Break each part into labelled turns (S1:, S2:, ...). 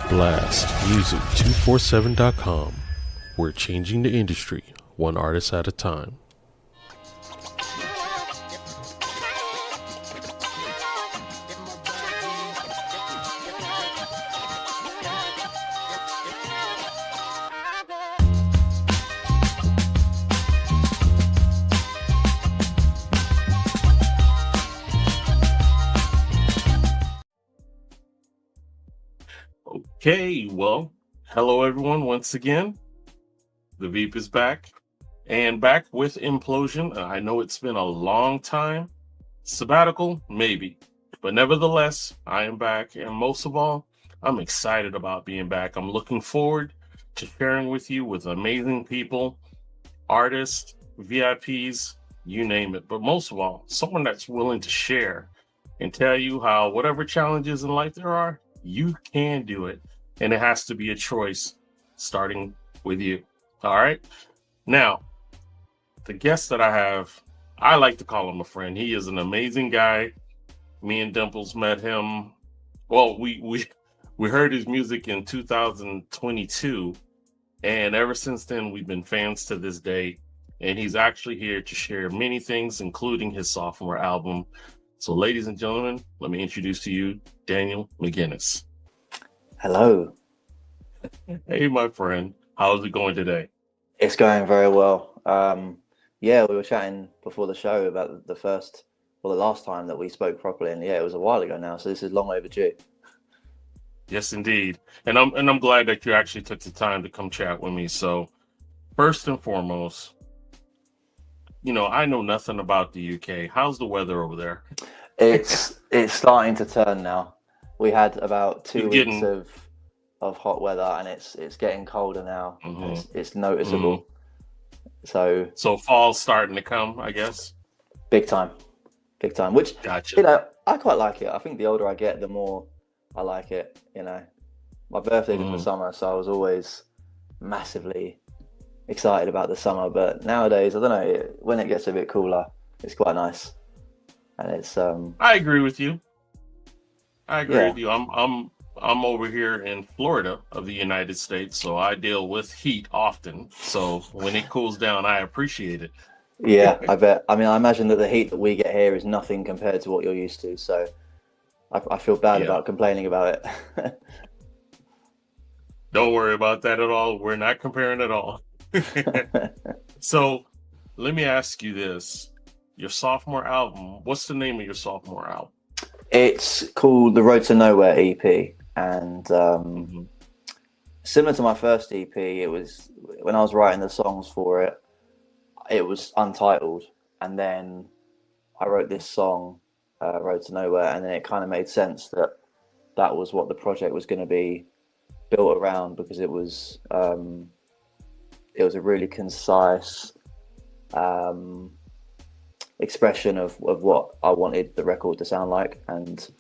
S1: blastmusic247.com. We're changing the industry, one artist at a time. Okay, well, hello everyone once again. The Veep is back, and back with Implosion. I know it's been a long time. Sabbatical, maybe. But nevertheless, I am back, and most of all, I'm excited about being back. I'm looking forward to sharing with you with amazing people, artists, VIPs, you name it. But most of all, someone that's willing to share and tell you how whatever challenges in life there are, you can do it. And it has to be a choice starting with you. All right. Now, the guest that I have, I like to call him a friend. He is an amazing guy. Me and Dimples met him. Well, we heard his music in 2022. And ever since then, we've been fans to this day. And he's actually here to share many things, including his sophomore album. So, ladies and gentlemen, let me introduce to you Daniel McGuinness.
S2: Hello.
S1: Hey, my friend. How's it going today?
S2: It's going very well. Yeah, we were chatting before the show about the last time that we spoke properly, and yeah, it was a while ago now, so this is long overdue.
S1: Yes, indeed. And I'm glad that you actually took the time to come chat with me. So, first and foremost, I know nothing about the UK. How's the weather over there?
S2: It's starting to turn now. We had about 2 weeks of hot weather, and it's getting colder now. Mm-hmm. It's noticeable. Mm-hmm. So
S1: fall's starting to come, I guess.
S2: Big time. Which
S1: gotcha.
S2: I quite like it. I think the older I get, the more I like it. My birthday's in the summer, so I was always massively excited about the summer. But nowadays, I don't know. When it gets a bit cooler, it's quite nice. And it's
S1: I agree with you. with you. I'm over here in Florida of the United States, so I deal with heat often. So when it cools down, I appreciate it.
S2: Yeah, I bet. I mean, I imagine that the heat that we get here is nothing compared to what you're used to. So I feel bad about complaining about it.
S1: Don't worry about that at all. We're not comparing at all. So let me ask you this. Your sophomore album, what's the name of your sophomore album?
S2: It's called The Road to Nowhere EP. And similar to my first EP, it was when I was writing the songs for it, it was untitled. And then I wrote this song, Road to Nowhere, and then it kind of made sense that that was what the project was going to be built around, because it was a really concise expression of what I wanted the record to sound like, and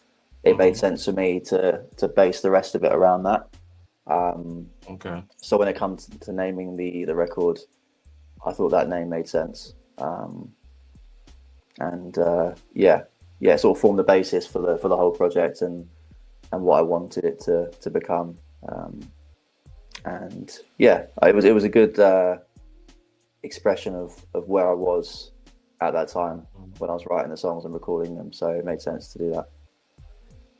S2: it made sense for me to base the rest of it around that.
S1: Okay.
S2: So when it comes to naming the record, I thought that name made sense, and it sort of formed the basis for the whole project and what I wanted it to become. It was a good expression of where I was at that time when I was writing the songs and recording them, so it made sense to do that.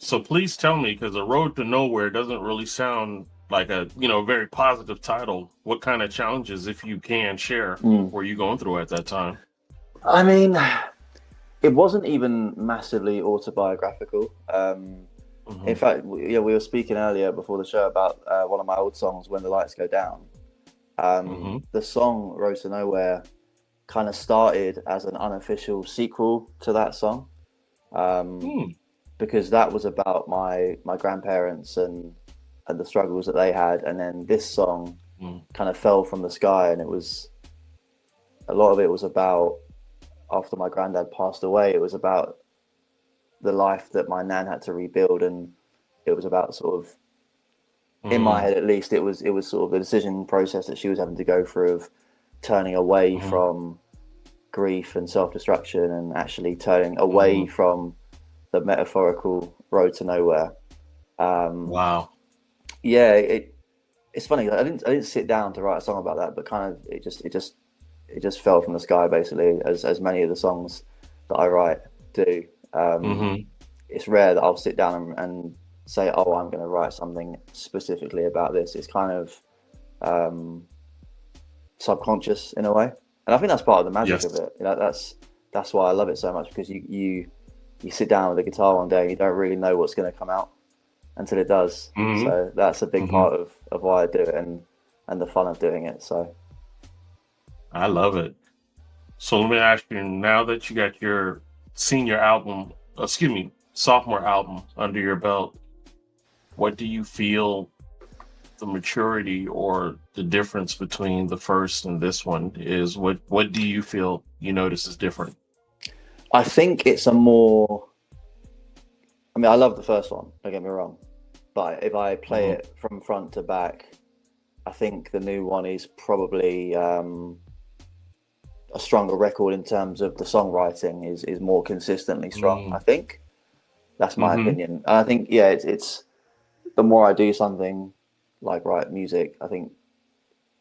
S1: So please tell me, because A Road to Nowhere doesn't really sound like a very positive title. What kind of challenges, if you can share, were you going through at that time?
S2: I mean, it wasn't even massively autobiographical. In fact, we were speaking earlier before the show about one of my old songs, When the Lights Go Down. The song Road to Nowhere kind of started as an unofficial sequel to that song, because that was about my grandparents and the struggles that they had, and then this song kind of fell from the sky, and a lot of it was about, after my granddad passed away, it was about the life that my nan had to rebuild, and it was about sort of, in my head at least, it was sort of the decision process that she was having to go through of turning away from grief and self-destruction, and actually turning away from the metaphorical road to nowhere.
S1: Wow.
S2: yeah, it's funny. I didn't sit down to write a song about that, but kind of it just fell from the sky basically, as many of the songs that I write do. Um,
S1: Mm-hmm.
S2: it's rare that I'll sit down and say, "Oh, I'm going to write something specifically about this." It's kind of um, subconscious in a way, and I think that's part of the magic of
S1: Yes.
S2: it. You know, that's why I love it so much, because you sit down with a guitar one day and you don't really know what's going to come out until it does.
S1: Mm-hmm.
S2: So that's a big
S1: Mm-hmm.
S2: part of why I do it, and the fun of doing it. So
S1: I love it. So let me ask you, now that you got your senior album, excuse me, sophomore album under your belt, what do you feel the maturity or the difference between the first and this one is? What do you feel you notice is different?
S2: I think it's a more. I mean, I love the first one. Don't get me wrong, but if I play
S1: Mm-hmm.
S2: it from front to back, I think the new one is probably a stronger record in terms of the songwriting is more consistently strong. I think that's my
S1: Mm-hmm.
S2: opinion, and I think yeah, it's the more I do something like write music, I think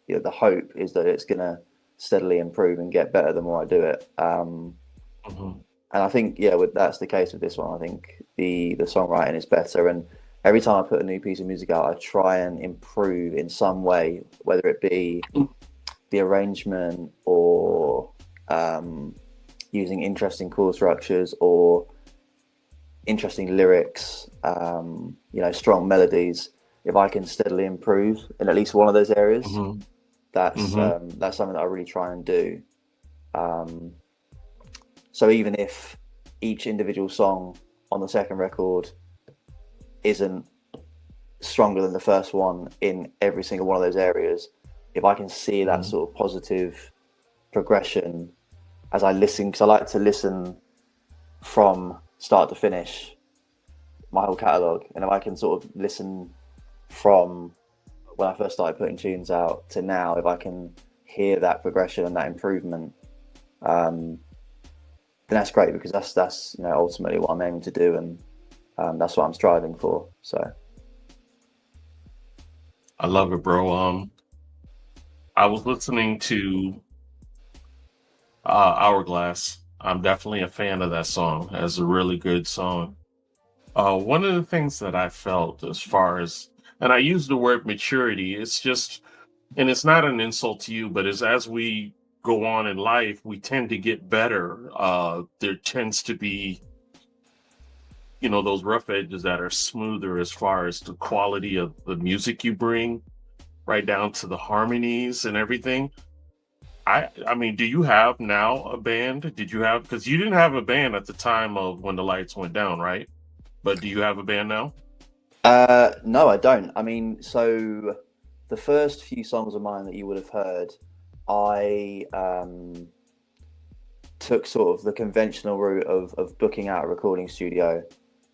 S2: the hope is that it's gonna steadily improve and get better the more I do it.
S1: Mm-hmm.
S2: And I think yeah, that's the case with this one. I think the songwriting is better, and every time I put a new piece of music out, I try and improve in some way, whether it be the arrangement or um, using interesting chord structures or interesting lyrics, strong melodies. If I can steadily improve in at least one of those areas,
S1: Mm-hmm.
S2: that's
S1: Mm-hmm.
S2: um, that's something that I really try and do. Um, so even if each individual song on the second record isn't stronger than the first one in every single one of those areas, if I can see that
S1: Mm-hmm.
S2: sort of positive progression as I listen, because I like to listen from start to finish my whole catalogue, and if I can sort of listen from when I first started putting tunes out to now, if I can hear that progression and that improvement, um, then that's great, because that's ultimately what I'm aiming to do, and that's what I'm striving for. So
S1: I love it, bro. I was listening to Hourglass. I'm definitely a fan of that song. It's a really good song. One of the things that I felt as far as, and I use the word maturity, it's just, and it's not an insult to you, but as we go on in life, we tend to get better. There tends to be, those rough edges that are smoother as far as the quality of the music you bring, right down to the harmonies and everything. I mean, do you have now a band? Did you have, because you didn't have a band at the time of when the lights went down, right? But do you have a band now?
S2: no, I don't. I mean, so the first few songs of mine that you would have heard, I took sort of the conventional route of booking out a recording studio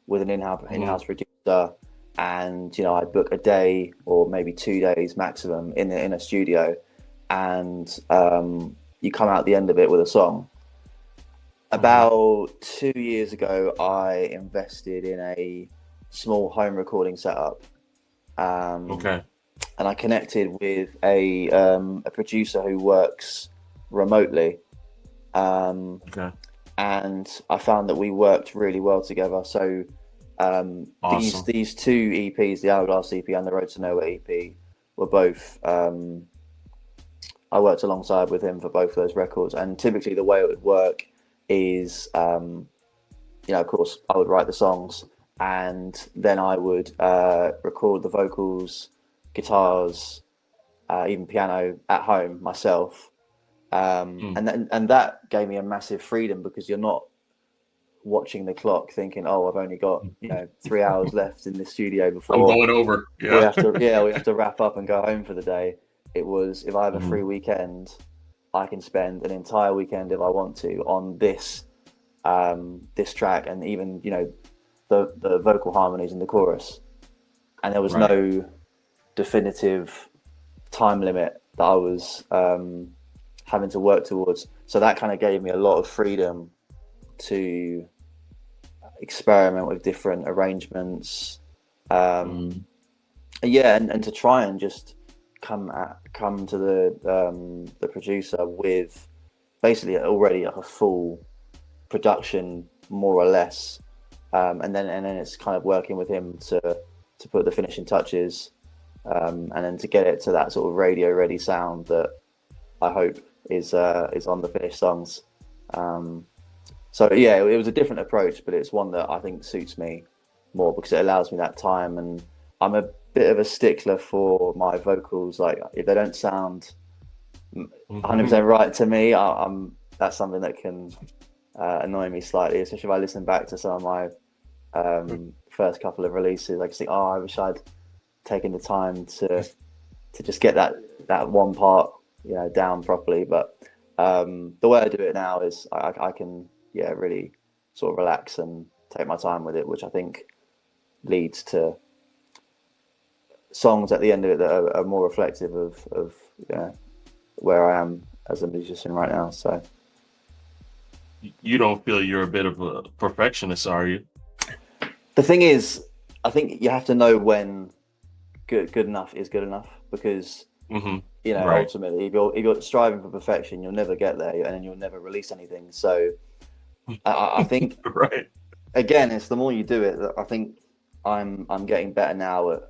S2: with an
S1: Hmm.
S2: in-house producer, and I'd book a day or maybe 2 days maximum in a studio, and you come out the end of it with a song.
S1: Hmm.
S2: About 2 years ago, I invested in a small home recording setup, um,
S1: Okay.
S2: and I connected with a producer who works remotely. Um,
S1: Okay.
S2: and I found that we worked really well together. So these
S1: Awesome.
S2: these two EPs, the Hourglass EP and the Road to Nowhere EP, were both I worked alongside with him for both of those records. And typically, the way it would work is, of course, I would write the songs, and then I would record the vocals, guitars, even piano at home myself.
S1: Mm.
S2: And that gave me a massive freedom, because you're not watching the clock thinking, oh, I've only got 3 hours left in the studio
S1: I'm
S2: before
S1: going over.
S2: we
S1: Yeah.
S2: have to we have to wrap up and go home for the day. It was, if I have a free
S1: Hmm.
S2: weekend, I can spend an entire weekend if I want to on this track, and even the vocal harmonies in the chorus. And there was
S1: Right.
S2: no definitive time limit that I was having to work towards. So that kind of gave me a lot of freedom to experiment with different arrangements, um,
S1: Mm.
S2: yeah, and to try and just come to the producer with basically already like a full production, more or less, and then it's kind of working with him to put the finishing touches, and then to get it to that sort of radio ready sound that I hope is on the finished songs. So yeah, it was a different approach, but it's one that I think suits me more because it allows me that time, and I'm a bit of a stickler for my vocals. Like if they don't sound 100% right to me, I'm that's something that can annoy me slightly, especially if I listen back to some of my first couple of releases. I just think, oh, I wish I'd taken the time to just get that one part, you know, down properly. But the way I do it now is I can really sort of relax and take my time with it, which I think leads to songs at the end of it that are more reflective of where I am as a musician right now. So
S1: you don't feel you're a bit of a perfectionist, are you?
S2: The thing is, I think you have to know when good enough is good enough, because you know, right, ultimately if you're striving for perfection, you'll never get there, and then you'll never release anything. So I think
S1: right,
S2: again, it's the more you do it, I think I'm getting better now at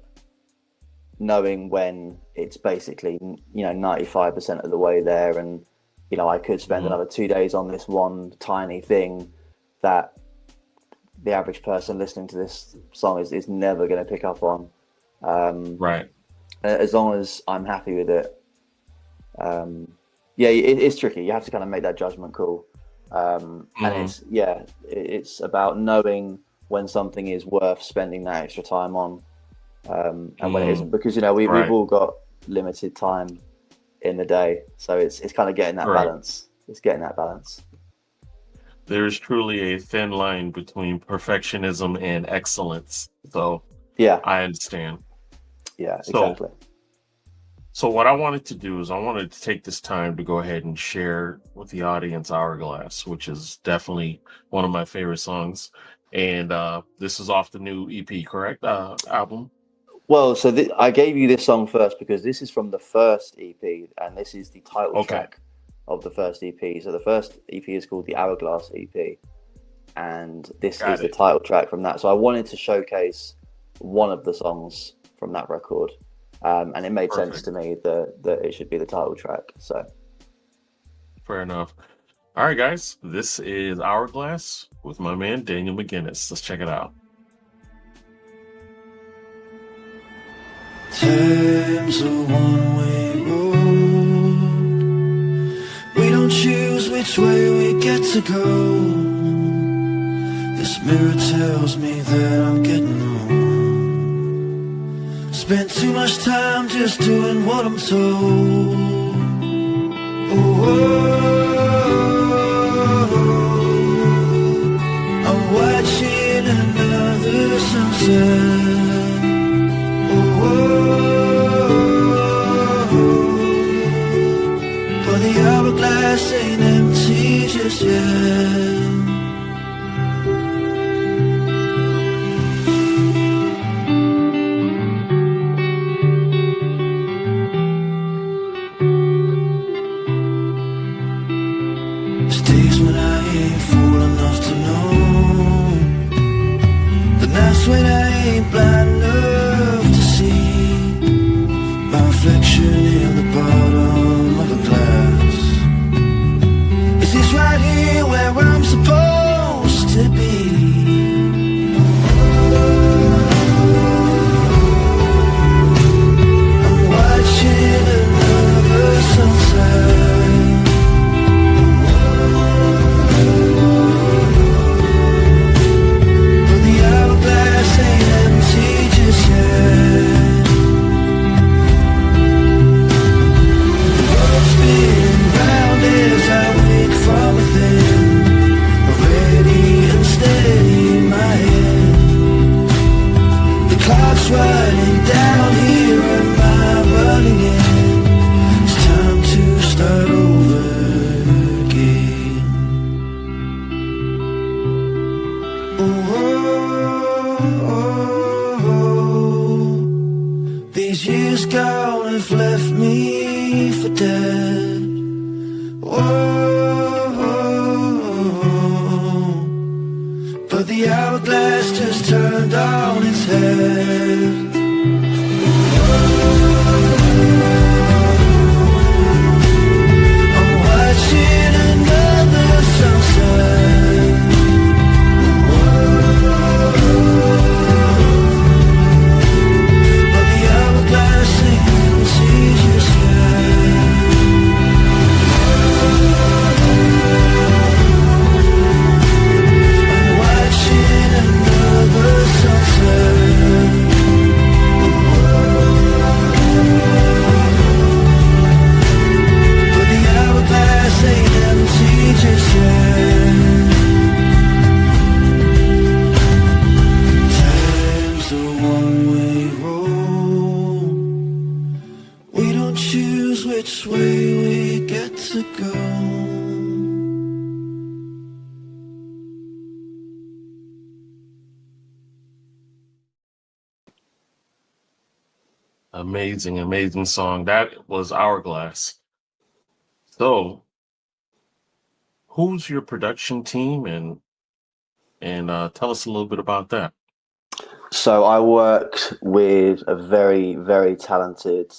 S2: knowing when it's basically, you know, 95% of the way there, and you know, I could spend another 2 days on this one tiny thing that the average person listening to this song is never going to pick up on.
S1: Right.
S2: As long as I'm happy with it. It's tricky. You have to kind of make that judgment call. And it's about knowing when something is worth spending that extra time on, and when it isn't, because, you know, we've all got limited time in the day. So it's kind of getting that balance. It's getting that balance.
S1: There's truly a thin line between perfectionism and excellence. So
S2: yeah,
S1: I understand.
S2: Yeah, exactly.
S1: So what I wanted to do is I wanted to take this time to go ahead and share with the audience Hourglass, which is definitely one of my favorite songs. And this is off the new EP, correct? Album?
S2: Well, so I gave you this song first because this is from the first EP, and this is the title track of the first EP. So the first EP is called the Hourglass EP, and this is the title track from that. So I wanted to showcase one of the songs from that record, and it made sense to me that it should be the title track. So
S1: fair enough. All right, guys, this is Hourglass with my man Daniel McGuinness. Let's check it out.
S3: Time's a one-way road. We don't choose which way we get to go. This mirror tells me that I'm getting old. Spent too much time just doing what I'm told. I'm watching another sunset. But the hourglass ain't empty just yet. There's days when I ain't fool enough to know. The nights when I ain't blind enough to see my reflection in the bottom of a glass. Is this right here where I'm supposed to be? I'm watching another sunset. But the hourglass ain't empty has gone and left me for dead. Whoa, but the hourglass just turned on its head. I'm watching another sunset. But the hourglass ain't empty just yet. I'm watching another sunset. But the hourglass ain't empty just yet. Time's a one-way road. We don't choose which way we get to go.
S1: Amazing, amazing song. That was Hourglass. So, who's your production team, and tell us a little bit about that.
S2: So I worked with a very, very talented,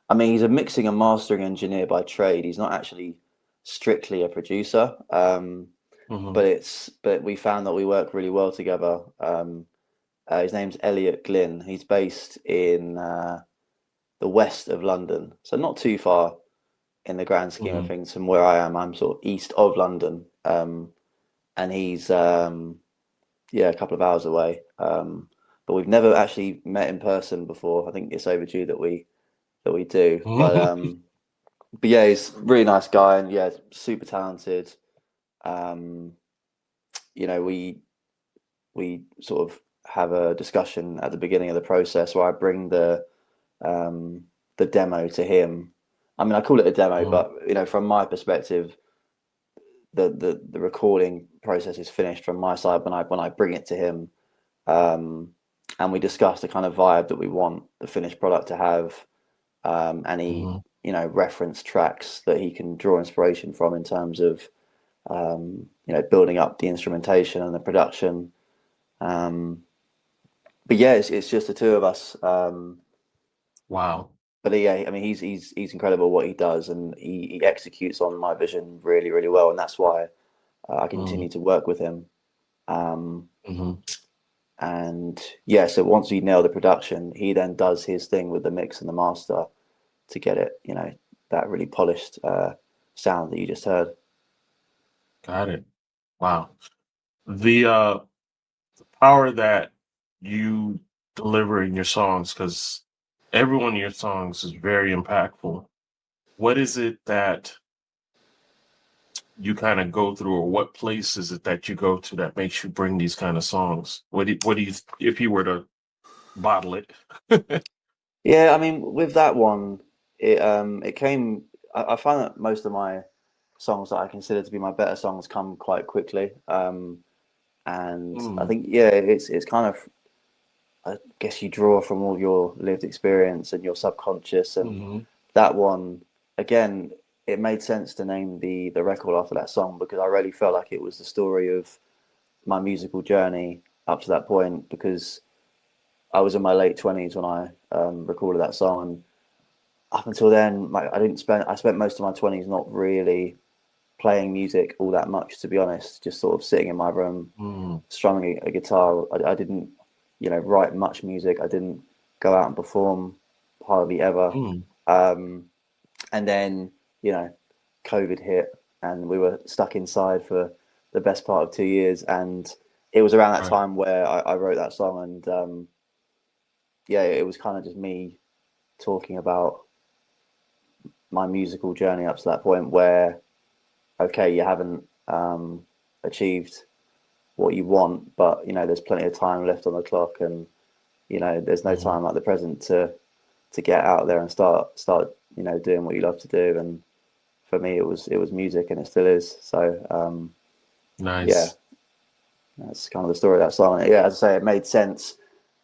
S2: I mean, he's a mixing and mastering engineer by trade. He's not actually strictly a producer, but we found that we work really well together. His name's Elliot Glynn. He's based in the west of London, so not too far in the grand scheme of things from where I am. I'm sort of east of London, and he's a couple of hours away. But we've never actually met in person before. I think it's overdue that we do. But yeah, he's a really nice guy, and yeah, super talented. You know, we sort of have a discussion at the beginning of the process where I bring the demo to him. I mean, I call it a demo, but you know, from my perspective, the recording process is finished from my side when I bring it to him, and we discuss the kind of vibe that we want the finished product to have, and he you know, reference tracks that he can draw inspiration from in terms of you know, building up the instrumentation and the production. But yeah, it's just the two of us.
S1: Wow.
S2: But yeah, I mean, he's incredible what he does, and he executes on my vision really, really well, and that's why I continue to work with him. And yeah, so once we nail the production, he then does his thing with the mix and the master to get it, you know, that really polished sound that you just heard.
S1: Got it. Wow. The power that you deliver in your songs, because every one of your songs is very impactful. What is it that you kind of go through, or what place is it that you go to that makes you bring these kind of songs? What do you, if you were to bottle it?
S2: Yeah, I mean, with that one, it came. I find that most of my songs that I consider to be my better songs come quite quickly, and I think it's kind of, I guess you draw from all your lived experience and your subconscious, and that one again, it made sense to name the record after that song because I really felt like it was the story of my musical journey up to that point, because I was in my late 20s when I recorded that song, and up until then, I spent most of my 20s not really playing music all that much, to be honest, just sort of sitting in my room, strumming a guitar. I didn't, you know, write much music. I didn't go out and perform hardly ever. And then, you know, COVID hit and we were stuck inside for the best part of 2 years. And it was around that time where I wrote that song. And yeah, it was kind of just me talking about my musical journey up to that point where, okay, you haven't achieved what you want, but, you know, there's plenty of time left on the clock, and, you know, there's no time like the present to get out there and start, you know, doing what you love to do. And for me, it was music, and it still is. So
S1: Nice.
S2: yeah, that's kind of the story of that song. Yeah, as I say, it made sense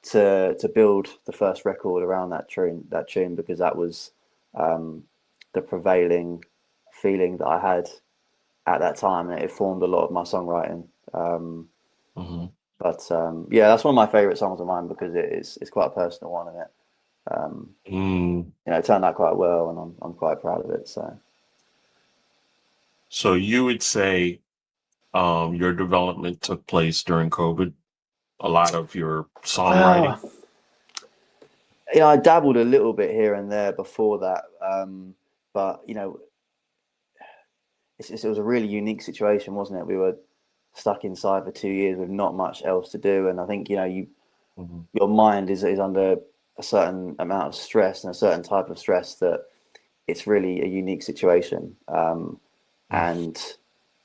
S2: to build the first record around that tune because that was the prevailing feeling that I had at that time, and it formed a lot of my songwriting. But yeah, that's one of my favorite songs of mine because it's quite a personal one, and it it turned out quite well, and I'm quite proud of it.
S1: So you would say your development took place during COVID? A lot of your songwriting?
S2: I dabbled a little bit here and there before that, but it was a really unique situation, wasn't it? We were stuck inside for 2 years with not much else to do, and I think your mind is under a certain amount of stress and a certain type of stress that it's really a unique situation, and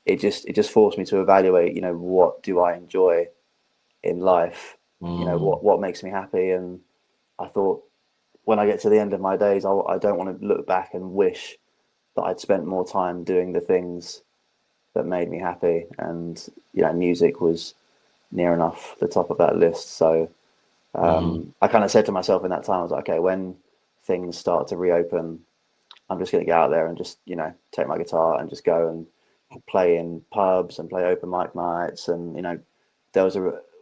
S2: it just forced me to evaluate, what do I enjoy in life, what makes me happy, and I thought when I get to the end of my days, I don't want to look back and wish that I'd spent more time doing the things that made me happy, and music was near enough the top of that list. So I kind of said to myself in that time, I was like, okay, when things start to reopen, I'm just going to get out there and just take my guitar and just go and play in pubs and play open mic nights. And there was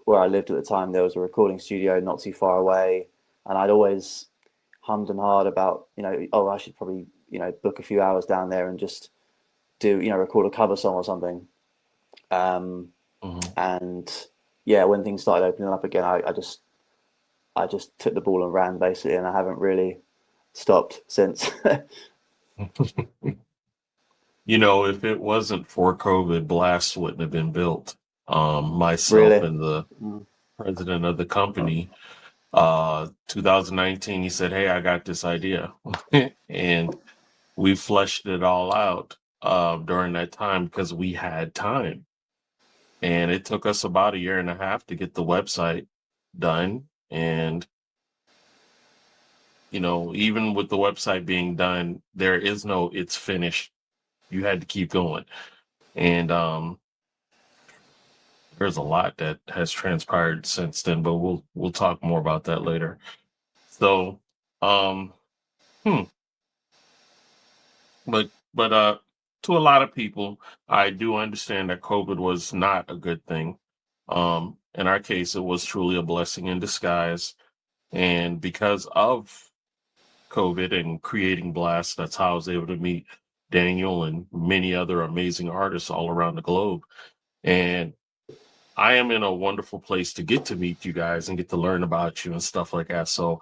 S2: where I lived at the time, there was a recording studio not too far away, and I'd always hummed and hawed about I should probably book a few hours down there and just do record a cover song or something. And yeah, when things started opening up again, I just took the ball and ran, basically, and I haven't really stopped since.
S1: If it wasn't for COVID, Blast wouldn't have been built. Myself
S2: Really?
S1: and the president of the company, 2019, he said, "Hey, I got this idea," and we fleshed it all out during that time because we had time, and it took us about 1.5 years to get the website done. And even with the website being done, there is no "it's finished." You had to keep going, and there's a lot that has transpired since then, but we'll talk more about that later. So, but to a lot of people, I do understand that COVID was not a good thing. In our case, it was truly a blessing in disguise, and because of COVID and creating Blast, that's how I was able to meet Daniel and many other amazing artists all around the globe. And I am in a wonderful place to get to meet you guys and get to learn about you and stuff like that. So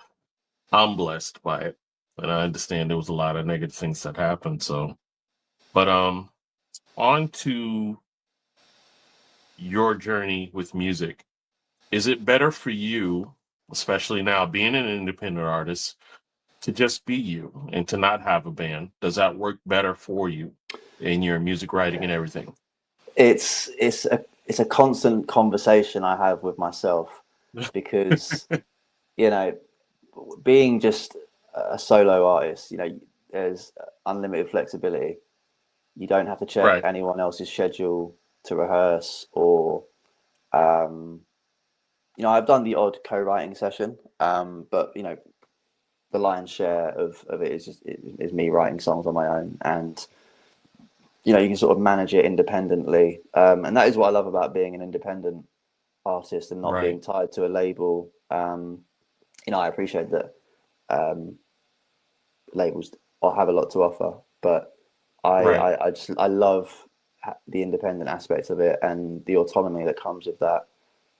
S1: I'm blessed by it. And I understand there was a lot of negative things that happened. So, but on to your journey with music. Is it better for you, especially now being an independent artist, to just be you and to not have a band? Does that work better for you in your music writing and everything?
S2: It's a constant conversation I have with myself because being just a solo artist, there's unlimited flexibility. You don't have to check anyone else's schedule to rehearse, or I've done the odd co-writing session, but the lion's share of it is me writing songs on my own, and you can sort of manage it independently, and that is what I love about being an independent artist and not being tied to a label. I appreciate that labels have a lot to offer, but I love the independent aspect of it and the autonomy that comes with that.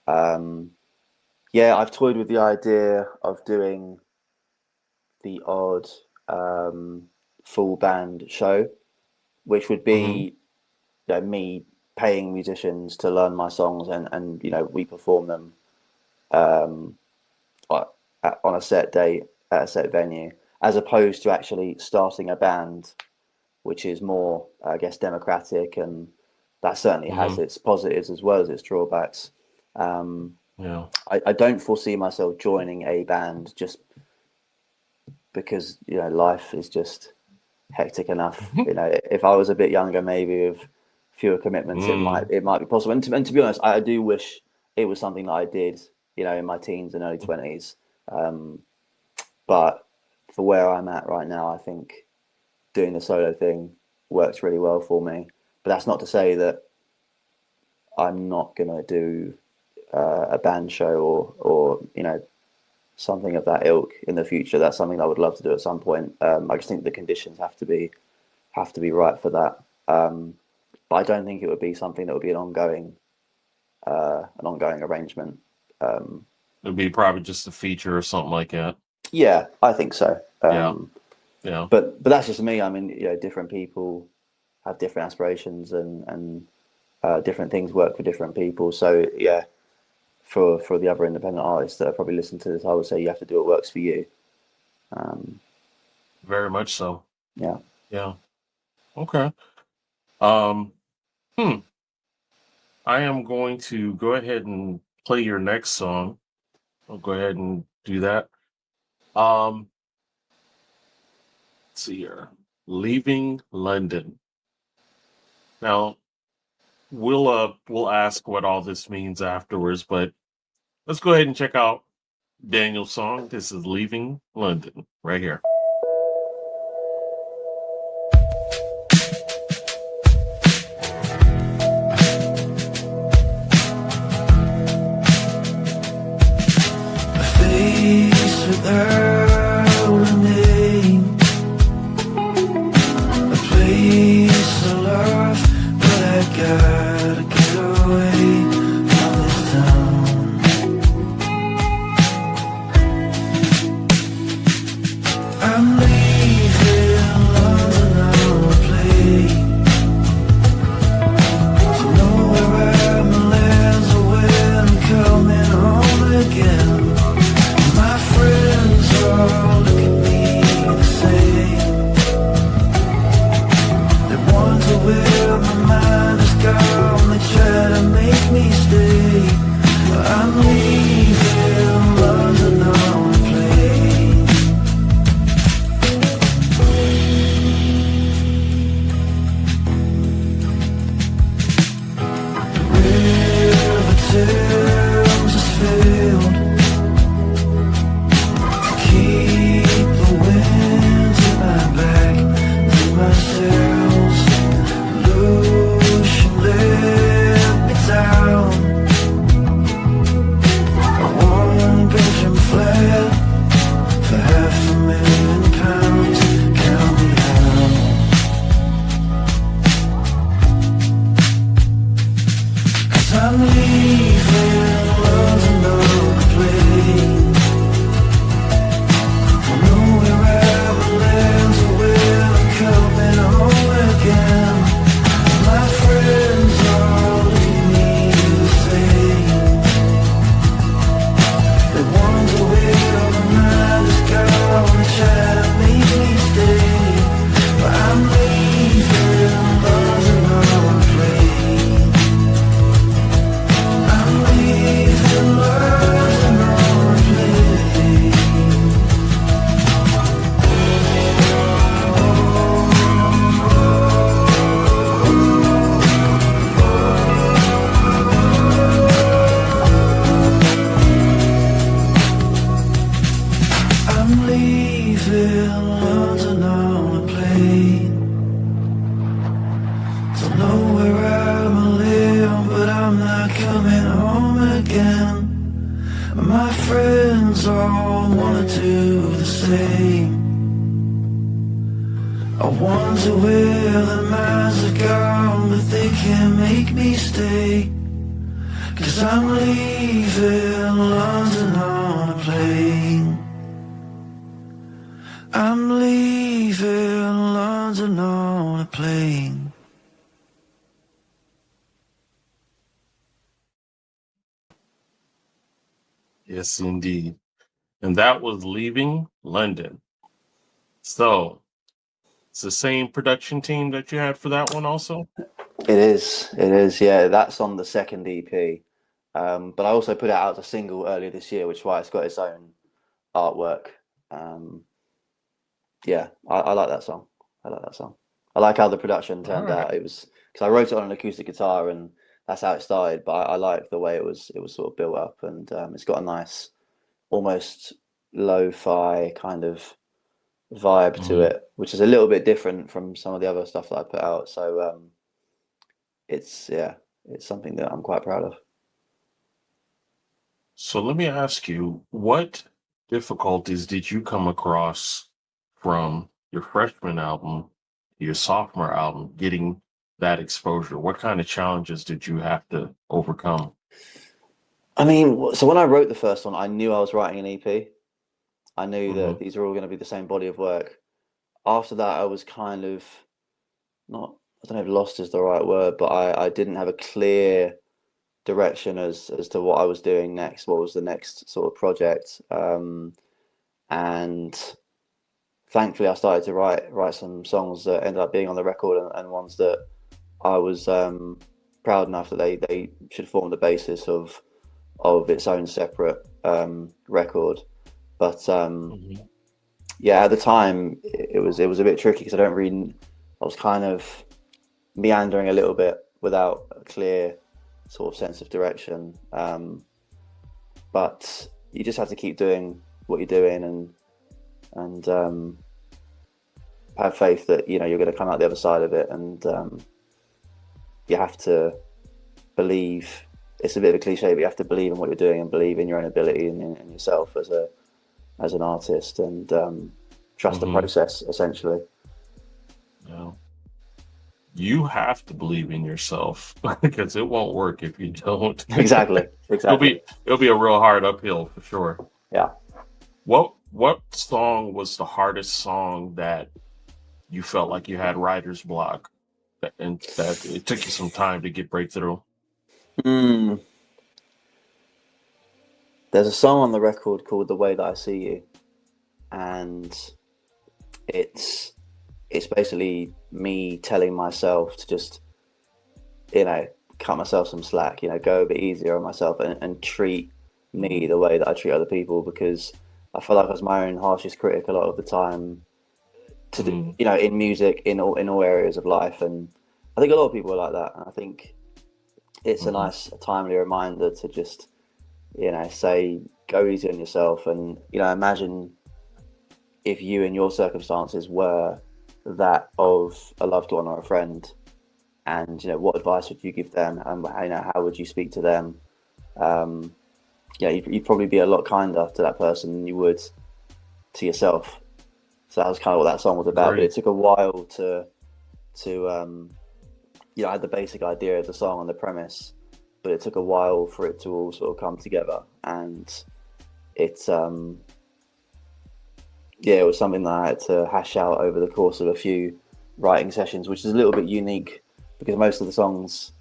S2: I've toyed with the idea of doing the odd full band show, which would be me paying musicians to learn my songs, and we perform them on a set date at a set venue, as opposed to actually starting a band, which is more, I guess, democratic, and that certainly has its positives as well as its drawbacks. I don't foresee myself joining a band just because life is just hectic enough. If I was a bit younger, maybe with fewer commitments, it might be possible. And to be honest, I do wish it was something that I did you know, in my teens and early 20s. But for where I'm at right now, I think doing the solo thing works really well for me. But that's not to say that I'm not gonna do a band show or you know, something of that ilk in the future. That's something I would love to do at some point. I just think the conditions have to be right for that. But I don't think it would be something that would be an ongoing arrangement.
S1: It'd be probably just a feature or something like that.
S2: Yeah, I think so.
S1: Yeah.
S2: But that's just me. I mean, you know, different people have different aspirations and different things work for different people. So yeah, for the other independent artists that are probably listening to this, I would say you have to do what works for you.
S1: Very much so.
S2: Yeah.
S1: Yeah. Okay. I am going to go ahead and play your next song. I'll go ahead and do that. Let's see here. Leaving London. Now, we'll ask what all this means afterwards, but let's go ahead and check out Daniel's song. This is Leaving London right here.
S3: Without a name, a place of love, but I gotta get away from this town. I'm leaving London on a plane to nowhere I'm a lands away. I'm coming home again. My friends all look at me the same. They wonder where my mind has gone. They try to make me stay. I'm leaving London on a plane. The river Thames is filled. Keep the winds in my back, in my sails. Ocean let me down. I won Belgium flat for £500,000. Count me out. Cause I'm leaving London on a plane. Coming home again. My friends all look at me the same. They wonder where my mind is gone. They try to make me stay, but I'm leaving London on a plane. I'm leaving London on a plane. I'm leaving London on a plane. Don't know where I'm living, but I'm not coming home again. My friends all wanna do the same. I wonder where their minds have gone, but they can't make me stay. Cause I'm leaving London on a plane. I'm leaving London on a plane.
S1: Yes, indeed. And that was Leaving London. So it's the same production team that you had for that one also?
S2: It is. Yeah, that's on the second EP. But I also put it out as a single earlier this year, which is why it's got its own artwork. Yeah, I like that song. I like how the production turned out. It was because I wrote it on an acoustic guitar, and that's how it started. But I like the way it was sort of built up, and it's got a nice, almost lo-fi kind of vibe to
S1: Mhm.
S2: it, which is a little bit different from some of the other stuff that I put out. So it's it's something that I'm quite proud of.
S1: So let me ask you, what difficulties did you come across from your freshman album to your sophomore album, getting that exposure? What kind of challenges did you have to overcome?
S2: I mean, so when I wrote the first one, I knew I was writing an EP. I knew
S1: Hmm.
S2: that these are all going to be the same body of work. After that, I was kind of not, I don't know if lost is the right word, but I didn't have a clear direction as to what I was doing next, what was the next sort of project. And thankfully, I started to write some songs that ended up being on the record, and ones that I was proud enough that they should form the basis of its own separate record. But
S1: Hmm.
S2: yeah, at the time it was a bit tricky because I was kind of meandering a little bit without a clear sort of sense of direction. But you just have to keep doing what you're doing, and have faith that you're going to come out the other side of it, and you have to believe. It's a bit of a cliche, but you have to believe in what you're doing and believe in your own ability and in yourself as an artist, and trust the
S1: Hmm.
S2: process essentially.
S1: Yeah. You have to believe in yourself because it won't work if you don't.
S2: Exactly,
S1: it'll
S2: exactly.
S1: be it'll be a real hard uphill for sure.
S2: Yeah.
S1: What song was the hardest song that you felt like you had writer's block, and that it took you some time to get breakthrough?
S2: Mm. There's a song on the record called "The Way That I See You," and it's it's basically me telling myself to just you know cut myself some slack, go a bit easier on myself, and treat me
S1: Mm,
S2: the way that I treat other people, because I feel like I was my own harshest critic a lot of the time, to do,
S1: mm,
S2: in music, in all areas of life. And I think a lot of people are like that, and I think it's a
S1: mhm,
S2: nice timely reminder to just say, go easy on yourself, and imagine if you and your circumstances were that of a loved one or a friend, and what advice would you give them, and how would you speak to them. um you'd probably be a lot kinder to that person than you would to yourself. So that was kind of what that song was about, but it
S1: great.
S2: took a while to I had the basic idea of the song and the premise, but it took a while for it to all sort of come together. And it's yeah, it was something that I had to hash out over the course of a few writing sessions, which is a little bit unique because most of the songs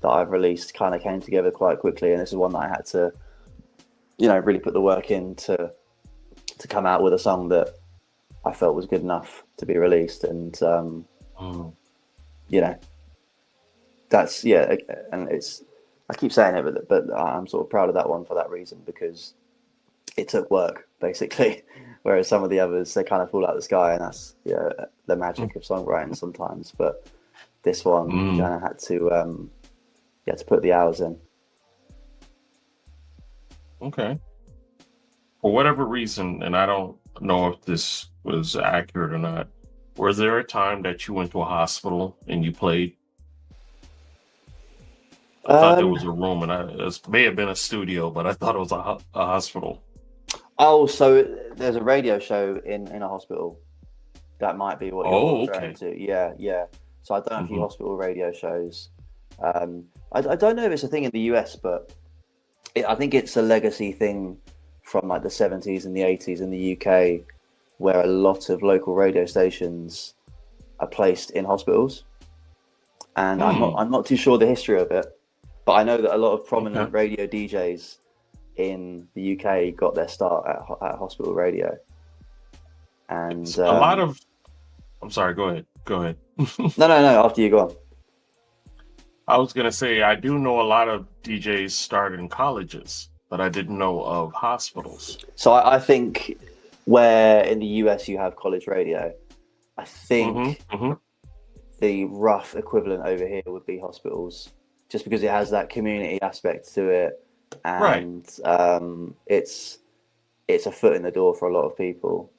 S2: that I've released kind of came together quite quickly, and this is one that I had to really put the work in to come out with a song that I felt was good enough to be released. And
S1: Mm,
S2: you know that's yeah, and it's, I keep saying it, but I'm sort of proud of that one for that reason, because it took work basically. Whereas some of the others, they kind of fall out of the sky, and that's the
S1: mm,
S2: magic of songwriting sometimes. But this one, you
S1: mm.
S2: kind of had to you had to put the hours in.
S1: Okay. For whatever reason, and I don't know if this was accurate or not, was there a time that you went to a hospital and you played? I thought there
S2: Um,
S1: was a room, and it may have been a studio, but I thought it was a hospital.
S2: oh, so there's a radio show in a hospital. That might be what you're
S1: Oh,
S2: referring
S1: okay.
S2: to. Yeah, yeah. So I've done a few
S1: Hmm.
S2: hospital radio shows. I don't know if it's a thing in the US, but I think it's a legacy thing from like the 70s and the 80s in the UK, where a lot of local radio stations are placed in hospitals. And
S1: Hmm.
S2: I'm not too sure the history of it, but I know that a lot of
S1: Okay.
S2: prominent radio DJs in the UK got their start at hospital radio. And
S1: A lot of. I'm sorry. Go ahead. Go ahead.
S2: no, after you go on.
S1: I was gonna say I do know a lot of DJs started in colleges, but I didn't know of hospitals.
S2: So I think where in the US you have college radio, I
S1: Hmm.
S2: think
S1: Hmm.
S2: the rough equivalent over here would be hospitals. just because it has that community aspect to it,
S1: Right.
S2: and it's a foot in the door for a lot of people.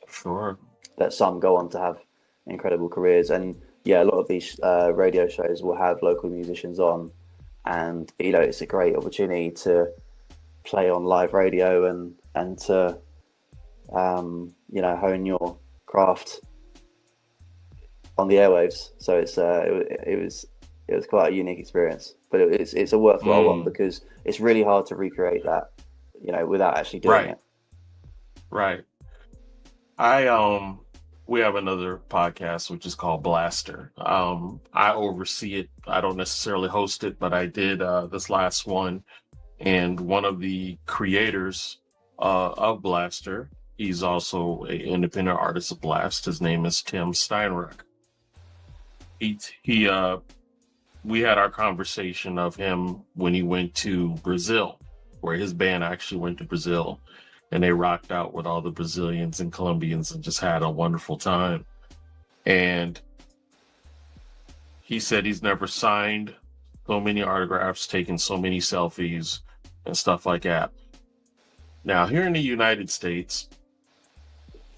S1: Sure.
S2: That some go on to have incredible careers, and yeah, a lot of these radio shows will have local musicians on, and it's a great opportunity to play on live radio and to hone your craft on the airwaves. So it was quite a unique experience, but it's a worthwhile one because it's really hard to recreate that, without actually doing it.
S1: Right. We have another podcast which is called Blaster. I oversee it. I don't necessarily host it, but I did this last one, and one of the creators of Blaster, he's also an independent artist of Blast. His name is Tim Steinreich. We had our conversation of him when he went to Brazil, where his band actually went to Brazil, and they rocked out with all the Brazilians and Colombians and just had a wonderful time. And he said he's never signed so many autographs, taken so many selfies and stuff like that. Now, here in the United States,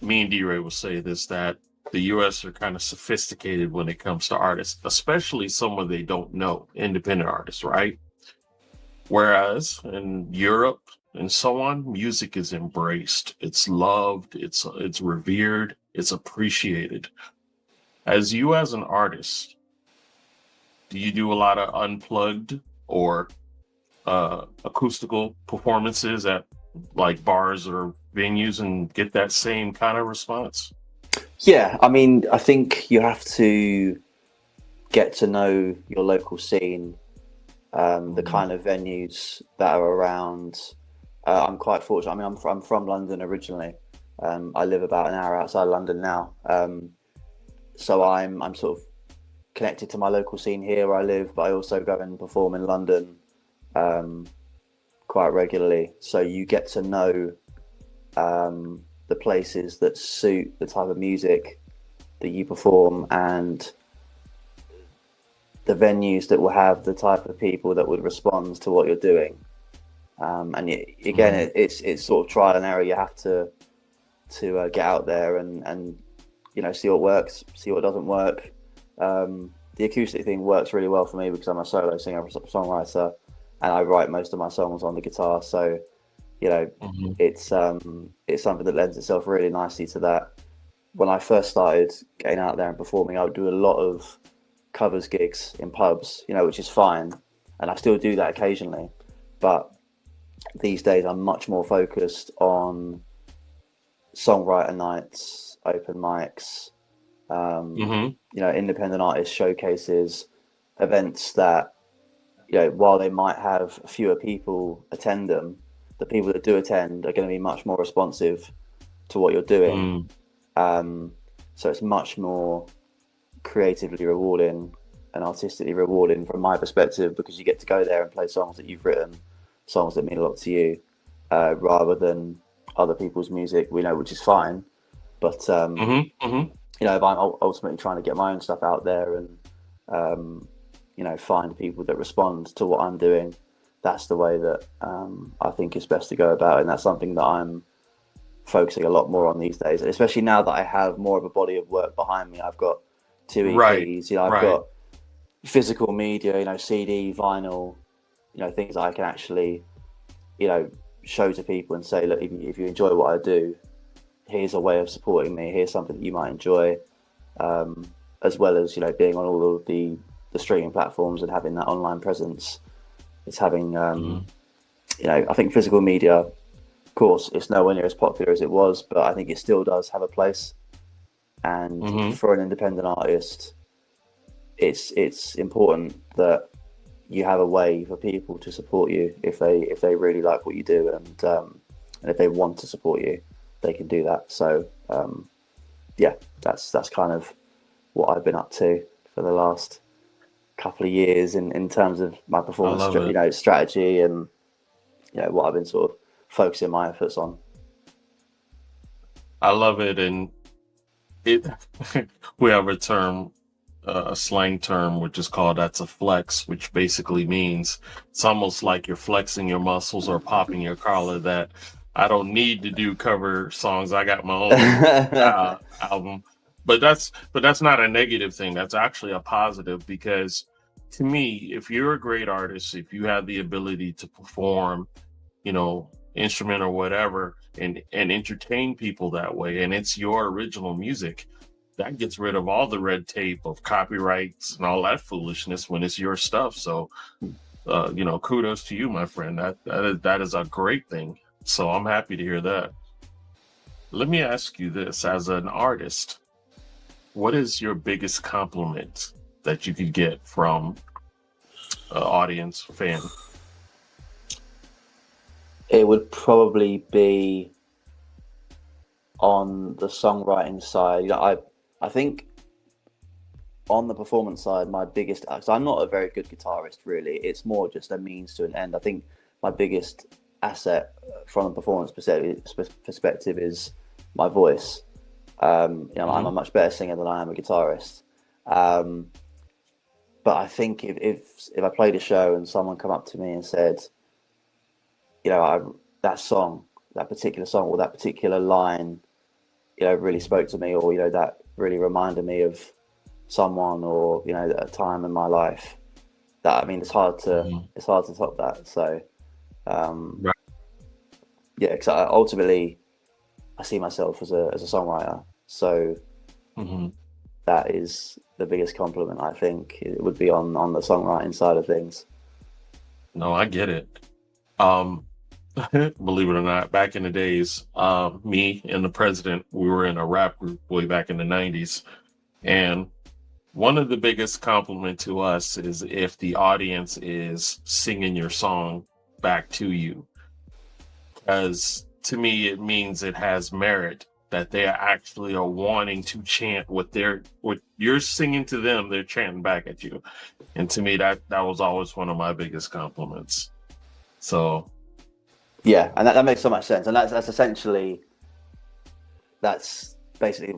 S1: me and D-Ray will say this, that the US are kind of sophisticated when it comes to artists, especially someone they don't know, independent artists, right? Whereas in Europe and so on, music is embraced, it's loved, it's revered, it's appreciated. As you as an artist, do you do a lot of unplugged or acoustical performances at like bars or venues and get that same kind of response?
S2: Yeah, I mean, I think you have to get to know your local scene, the kind of venues that are around. I'm quite fortunate. I mean, I'm from London originally. I live about an hour outside London now, so I'm sort of connected to my local scene here where I live, but I also go and perform in London quite regularly. So you get to know the places that suit the type of music that you perform, and the venues that will have the type of people that would respond to what you're doing. It's sort of trial and error. You have to get out there and see what works, see what doesn't work. The acoustic thing works really well for me because I'm a solo singer, songwriter, and I write most of my songs on the guitar. So it's something that lends itself really nicely to that. When I first started getting out there and performing, I would do a lot of covers gigs in pubs, which is fine, and I still do that occasionally. But these days, I'm much more focused on songwriter nights, open mics, independent artist showcases, events that, while they might have fewer people attend them, the people that do attend are going to be much more responsive to what you're doing. So it's much more creatively rewarding and artistically rewarding from my perspective, because you get to go there and play songs that you've written, songs that mean a lot to you, rather than other people's music, which is fine. But if I'm ultimately trying to get my own stuff out there and find people that respond to what I'm doing, that's the way that I think it's best to go about it. And that's something that I'm focusing a lot more on these days, especially now that I have more of a body of work behind me. I've got 2 EPs, I've got physical media, CD, vinyl, things that I can actually, show to people and say, look, if you enjoy what I do, here's a way of supporting me. Here's something that you might enjoy, as well as, being on all of the streaming platforms and having that online presence. It's having, I think physical media, of course, it's nowhere near as popular as it was, but I think it still does have a place. And for an independent artist, it's important that you have a way for people to support you if they really like what you do, and if they want to support you, they can do that. So that's kind of what I've been up to for the last couple of years in terms of my performance, strategy, and what I've been sort of focusing my efforts on.
S1: I love it, and we have a term a slang term which is called that's a flex, which basically means it's almost like you're flexing your muscles or popping your collar, that I don't need to do cover songs. I got my own album. But that's not a negative thing. That's actually a positive, because to me, if you're a great artist, if you have the ability to perform, instrument or whatever, and entertain people that way, and it's your original music, that gets rid of all the red tape of copyrights and all that foolishness when it's your stuff. So, kudos to you, my friend. That is a great thing. So I'm happy to hear that. Let me ask you this: as an artist, what is your biggest compliment that you could get from an audience fan?
S2: It would probably be on the songwriting side. I think on the performance side, my biggest, because I'm not a very good guitarist, really. It's more just a means to an end. I think my biggest asset from a performance perspective is my voice. I'm a much better singer than I am a guitarist. But I think if I played a show and someone come up to me and said, that song, that particular song, or that particular line, really spoke to me, or that really reminded me of someone, or a time in my life, it's hard to top that. So
S1: Right.
S2: yeah, because ultimately I see myself as a songwriter, so that is the biggest compliment. I think it would be on the songwriting side of things.
S1: No, I get it. Believe it or not, back in the days, me and the president, we were in a rap group way back in the 90s. And one of the biggest compliments to us is if the audience is singing your song back to you. Because to me, it means it has merit, that they actually are wanting to chant what you're singing to them, they're chanting back at you. And to me, that was always one of my biggest compliments. So
S2: yeah, and that makes so much sense. And that's basically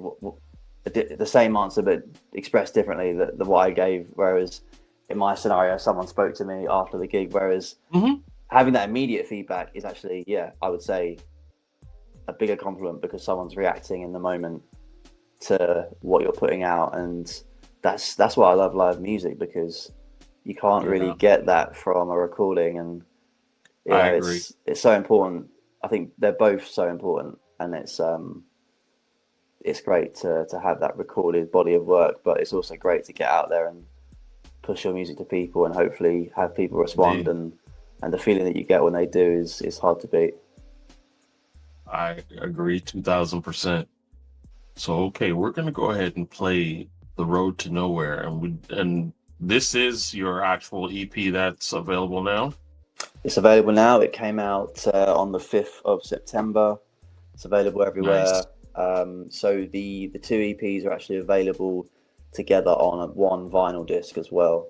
S2: the same answer, but expressed differently, than what I gave. Whereas in my scenario, someone spoke to me after the gig, whereas having that immediate feedback is actually, I would say, a bigger compliment, because someone's reacting in the moment to what you're putting out. And that's why I love live music, because you can't really get that from a recording. And
S1: I agree.
S2: It's so important. I think they're both so important, and it's great to have that recorded body of work, but it's also great to get out there and push your music to people and hopefully have people respond. And the feeling that you get when they do is hard to beat.
S1: I agree 2000%. So, okay, we're going to go ahead and play The Road to Nowhere. And this is your actual EP that's available now?
S2: It's available now. It came out on the 5th of September. It's available everywhere. Nice. So the two EPs are actually available together on one vinyl disc as well,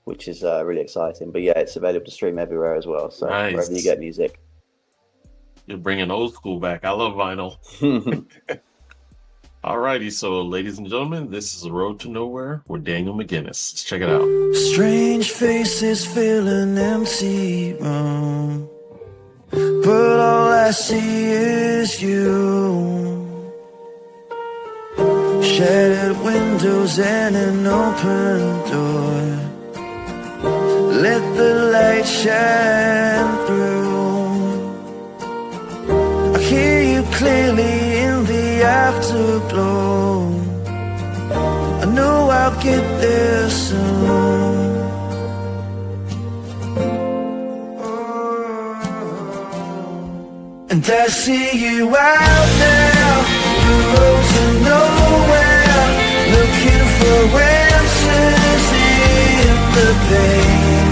S2: which is really exciting. But yeah, it's available to stream everywhere as well. So
S1: nice.
S2: Wherever you get music.
S1: You're bringing old school back. I love vinyl. Alrighty, so ladies and gentlemen, this is The Road to Nowhere with Daniel McGuinness. Let's check it out.
S3: Strange faces fill an empty room, but all I see is you. Shattered windows and an open door. Let the light shine through. I hear you clearly in the afterglow. I know I'll get there soon. And I see you out now, the road to nowhere, looking for answers in the pain,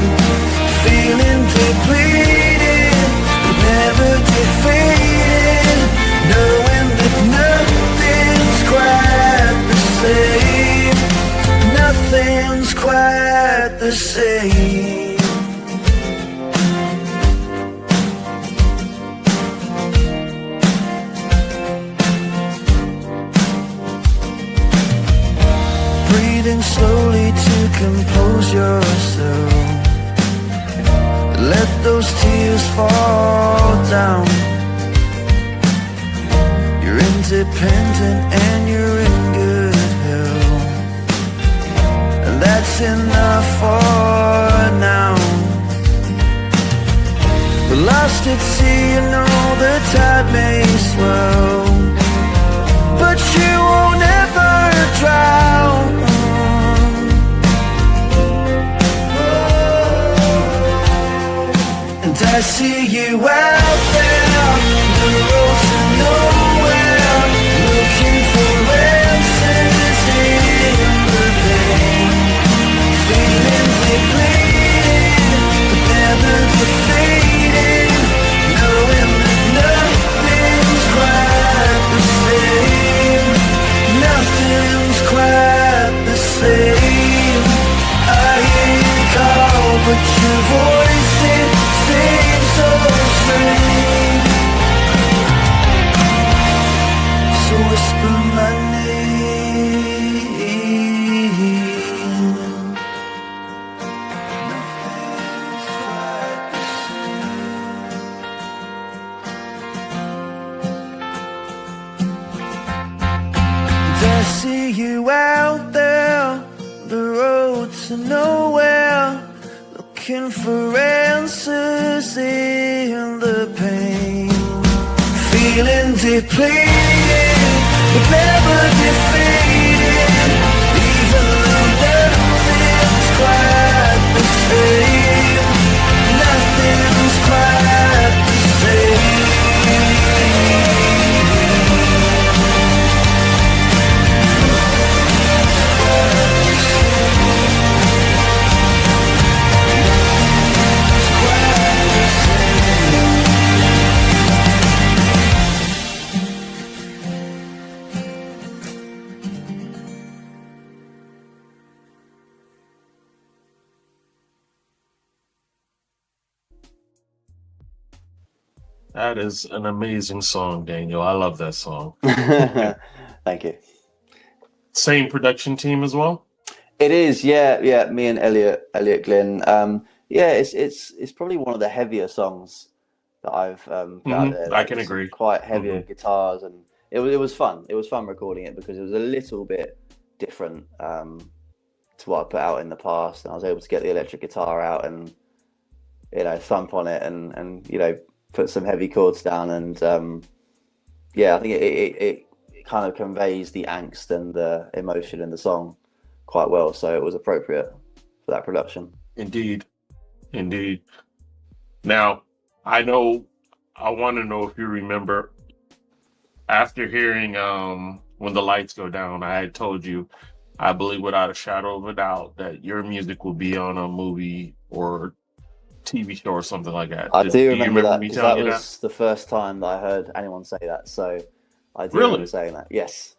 S3: feeling depleted, but never defeated, knowing that nothing's quite the same. down. You're independent and you're in good health, and that's enough for now. We're lost at sea, you know the tide may swell, but you won't ever drown. And I see you out there, the road to nowhere, looking for answers in the pain, feeling depleted, but never defeated, knowing that nothing's quite the same. Nothing's quite the same. I hear you call, but your voice it seems so strange. So whisper my name. Nothing's quite the same. I see you out there, the road to nowhere, looking for answers in the pain, feeling depleted, but never defeated, even though nothing's quite the same. Nothing's quite the same.
S1: That is an amazing song, Daniel. I love that song.
S2: Thank you.
S1: Same production team as well?
S2: It is, yeah. Me and Elliot Glynn. Yeah, it's probably one of the heavier songs that I've put out there.
S1: I can agree.
S2: Quite heavier guitars, and it was fun. It was fun recording it because it was a little bit different to what I put out in the past. And I was able to get the electric guitar out and thump on it and put some heavy chords down, and I think it kind of conveys the angst and the emotion in the song quite well, so it was appropriate for that production.
S1: Indeed. Now, I want to know if you remember, after hearing When the Lights Go Down, I had told you, I believe without a shadow of a doubt, that your music will be on a movie or TV show or something like that.
S2: I do remember that,
S1: me
S2: because
S1: telling
S2: that
S1: you
S2: was the first time that I heard anyone say that, so I do
S1: Really?
S2: remember saying that. Yes.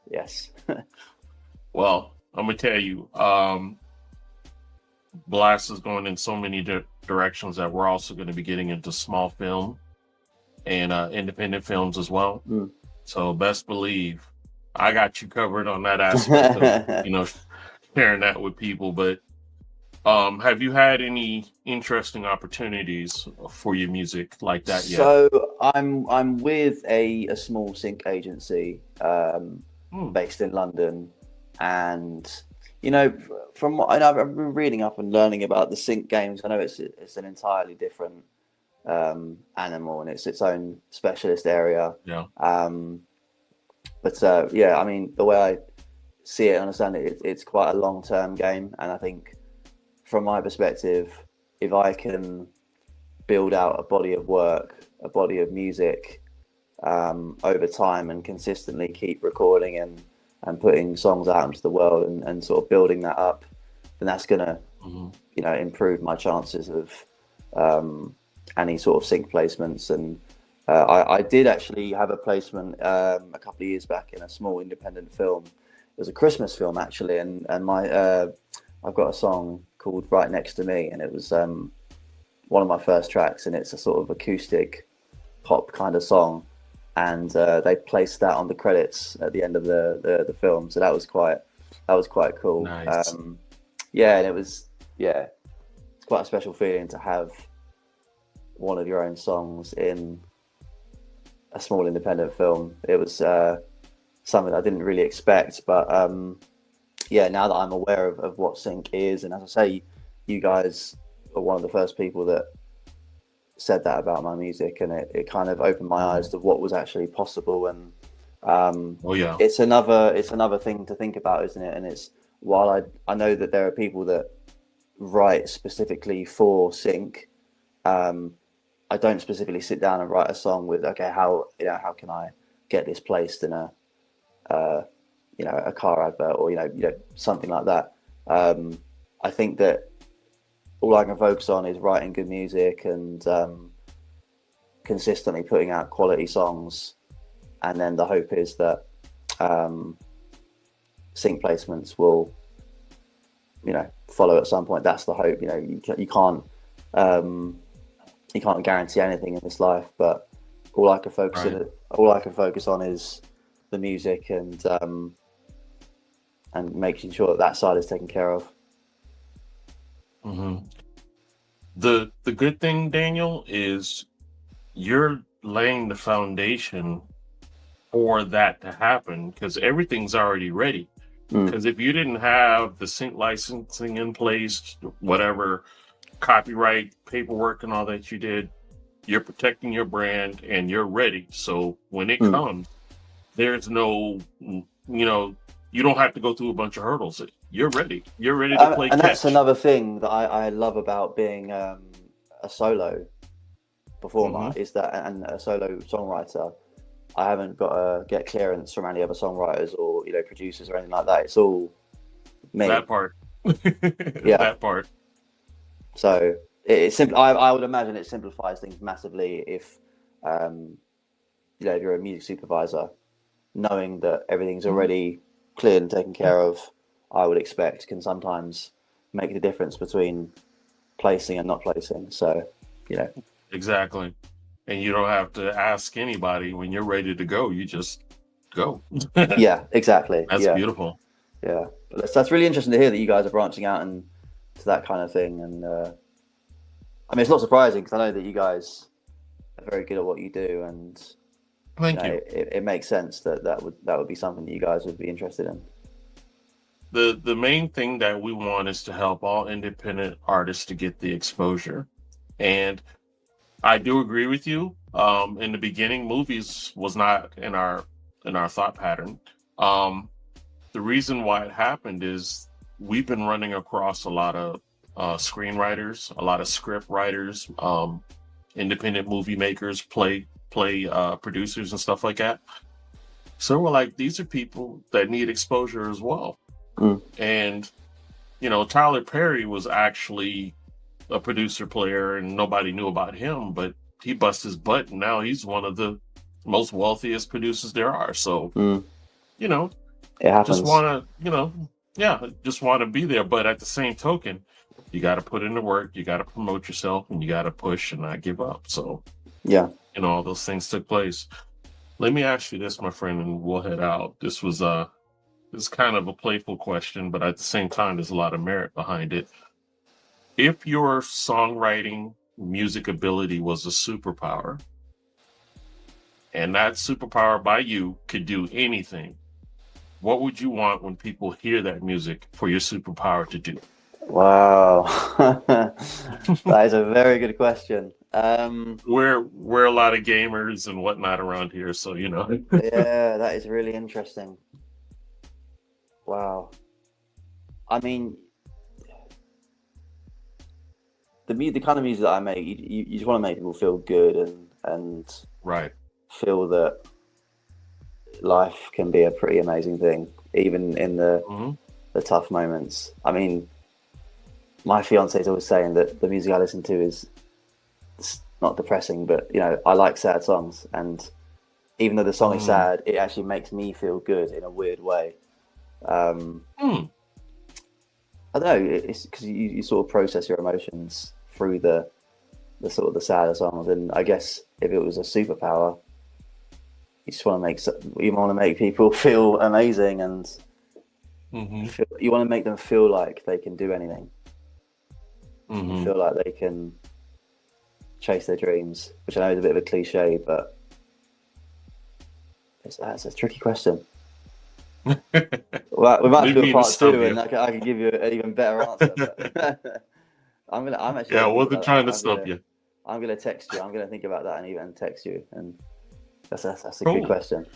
S1: Well, I'm gonna tell you, Blast is going in so many directions that we're also going to be getting into small film and independent films as well. So best believe I got you covered on that aspect of sharing that with people. But have you had any interesting opportunities for your music like that yet?
S2: So I'm with a small sync agency based in London, and from what I've been reading up and learning about the sync games, I know it's an entirely different animal and it's its own specialist area.
S1: Yeah.
S2: But I mean, the way I see it and understand it, it's quite a long-term game, and I think from my perspective, if I can build out a body of work, a body of music over time and consistently keep recording and putting songs out into the world and sort of building that up, then that's going to improve my chances of any sort of sync placements. And I did actually have a placement a couple of years back in a small independent film. It was a Christmas film actually, and I've got a song called Right Next to Me, and it was one of my first tracks, and it's a sort of acoustic pop kind of song, and they placed that on the credits at the end of the film, so that was quite cool.
S1: Nice.
S2: And it's quite a special feeling to have one of your own songs in a small independent film. It was something I didn't really expect, but yeah, now that I'm aware of what sync is, and as I say, you guys were one of the first people that said that about my music, and it kind of opened my eyes to what was actually possible. And
S1: Oh yeah.
S2: it's another thing to think about, isn't it? And it's, while I know that there are people that write specifically for sync, I don't specifically sit down and write a song with, okay, how can I get this placed in a a car advert, or something like that. I think that all I can focus on is writing good music and consistently putting out quality songs, and then the hope is that sync placements will follow at some point. That's the hope. You can't guarantee anything in this life, but all I can focus on is the music, and making sure that side is taken care of.
S1: Mm-hmm. The good thing, Daniel, is you're laying the foundation for that to happen, because everything's already ready. Because if you didn't have the sync licensing in place, whatever copyright paperwork and all that you did, you're protecting your brand and you're ready. So when it comes, there's no, you don't have to go through a bunch of hurdles. You're ready. You're ready to play
S2: and
S1: catch.
S2: That's another thing that I love about being a solo performer, is that, and a solo songwriter, I haven't got to get clearance from any other songwriters or producers or anything like that. It's all me.
S1: That part.
S2: Yeah.
S1: That part.
S2: So it's simple. I would imagine it simplifies things massively if if you're a music supervisor, knowing that everything's already cleared and taken care of, I would expect can sometimes make the difference between placing and not placing. So,
S1: Exactly. And you don't have to ask anybody. When you're ready to go, you just go.
S2: Yeah, exactly.
S1: That's beautiful.
S2: Yeah. But that's really interesting to hear that you guys are branching out and to that kind of thing. And it's not surprising, because I know that you guys are very good at what you do, and
S1: Thank you.
S2: It makes sense that would be something that you guys would be interested in.
S1: The main thing that we want is to help all independent artists to get the exposure. And I do agree with you. In the beginning, movies was not in our thought pattern. The reason why it happened is we've been running across a lot of screenwriters, a lot of script writers, independent movie makers, play producers and stuff like that. So we're like, these are people that need exposure as well. And Tyler Perry was actually a producer player, and nobody knew about him, but he bust his butt, and now he's one of the most wealthiest producers there are. So
S2: it happens.
S1: just want to just want to be there. But at the same token, you got to put in the work, you got to promote yourself, and you got to push and not give up. So all those things took place. Let me ask you this, my friend, and we'll head out. This was it's kind of a playful question, but at the same time, there's a lot of merit behind it. If your songwriting music ability was a superpower, and that superpower by you could do anything, what would you want when people hear that music for your superpower to do?
S2: Wow. That is a very good question.
S1: We're a lot of gamers and whatnot around here, so
S2: Yeah, that is really interesting. Wow. I mean, the kind of music that I make, you just want to make people feel good and
S1: right,
S2: feel that life can be a pretty amazing thing, even in the tough moments. I mean, my fiance is always saying that the music I listen to is not depressing, but I like sad songs, and even though the song is sad, it actually makes me feel good in a weird way. I don't know, it's because you sort of process your emotions through the sort of the sadder songs. And I guess if it was a superpower, you want to make people feel amazing, and you want to make them feel like they can do anything. Feel like they can chase their dreams, which I know is a bit of a cliche, but That's a tricky question. Well, we might do a part two, and I can give you an even better answer. But I'm actually.
S1: Yeah, I wasn't trying to stump you.
S2: I'm gonna text you. I'm gonna think about that and even text you. And that's a
S1: Cool.
S2: good question.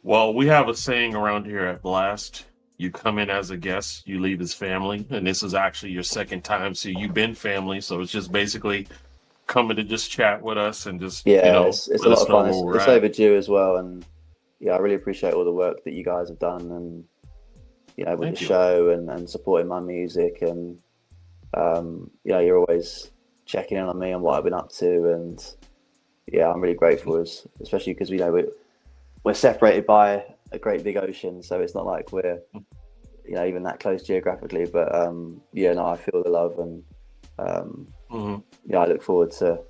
S1: Well, we have a saying around here at Blast: you come in as a guest, you leave as family, and this is actually your second time, so you've been family. So it's just basically coming to just chat with us and just
S2: it's a lot of fun. It's overdue as well, and yeah, I really appreciate all the work that you guys have done, and with the show and supporting my music, and you're always checking in on me and what I've been up to, and yeah, I'm really grateful, especially because we're separated by a great big ocean, so it's not like we're even that close geographically, but I feel the love, and I look forward to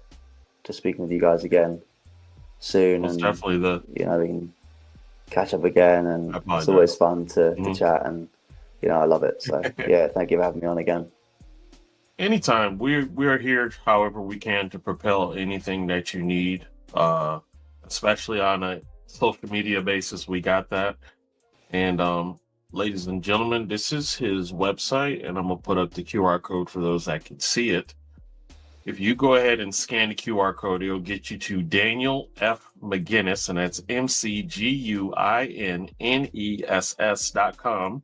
S2: speaking with you guys again soon.
S1: It's
S2: and
S1: definitely
S2: we can catch up again, and it's always fun to chat, and I love it. So yeah, thank you for having me on again.
S1: Anytime. We're here however we can to propel anything that you need, especially on a social media basis. We got that. And ladies and gentlemen, this is his website, and I'm gonna put up the QR code for those that can see it. If you go ahead and scan the QR code, it'll get you to Daniel F. McGuinness, and that's McGuinness.com.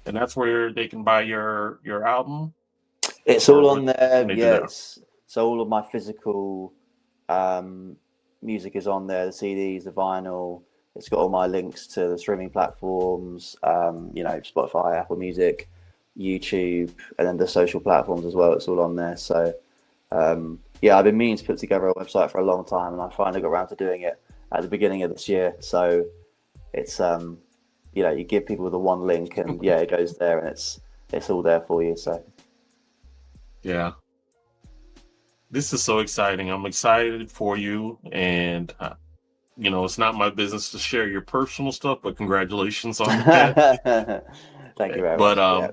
S1: And that's where they can buy your album.
S2: It's all on there. Yeah, so all of my physical music is on there, the CDs, the vinyl. It's got all my links to the streaming platforms, Spotify, Apple Music, YouTube, and then the social platforms as well. It's all on there. So I've been meaning to put together a website for a long time, and I finally got around to doing it at the beginning of this year. So it's you give people the one link, and it goes there, and it's all there for you. So
S1: yeah, this is so exciting. I'm excited for you, and it's not my business to share your personal stuff, but congratulations on that.
S2: Thank you very much.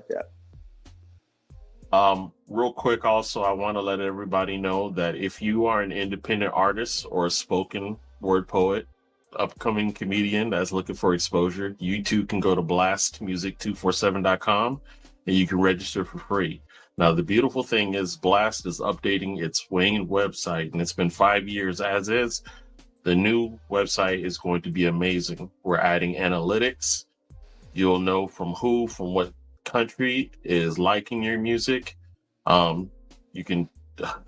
S1: Real quick, also, I want to let everybody know that if you are an independent artist or a spoken word poet, upcoming comedian that's looking for exposure, you too can go to blastmusic247.com and you can register for free. Now, the beautiful thing is Blast is updating its main website, and it's been 5 years as is. The new website is going to be amazing. We're adding analytics. You'll know from what country is liking your music. The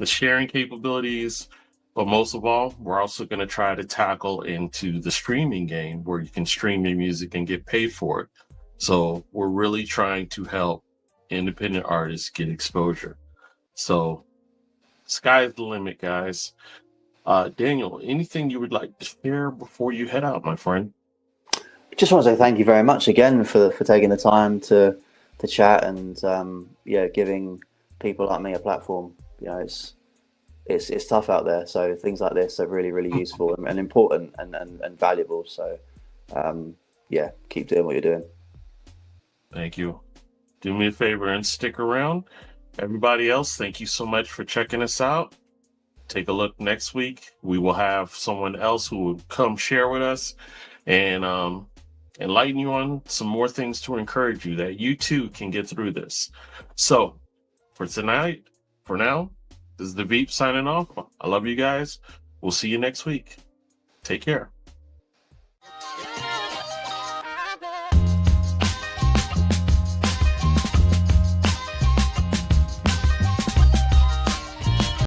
S1: sharing capabilities, but most of all, we're also going to try to tackle into the streaming game where you can stream your music and get paid for it. So we're really trying to help independent artists get exposure. So sky's the limit, guys. Daniel, anything you would like to share before you head out, my friend?
S2: Just want to say thank you very much again for taking the time to chat, and giving people like me a platform. It's tough out there, so things like this are really, really useful and important and valuable. So keep doing what you're doing.
S1: Thank you. Do me a favor and stick around. Everybody else, thank you so much for checking us out. Take a look next week. We will have someone else who will come share with us and enlighten you on some more things to encourage you that you too can get through this. So for now, this is the Veep signing off. I love you guys. We'll see you next week. Take care.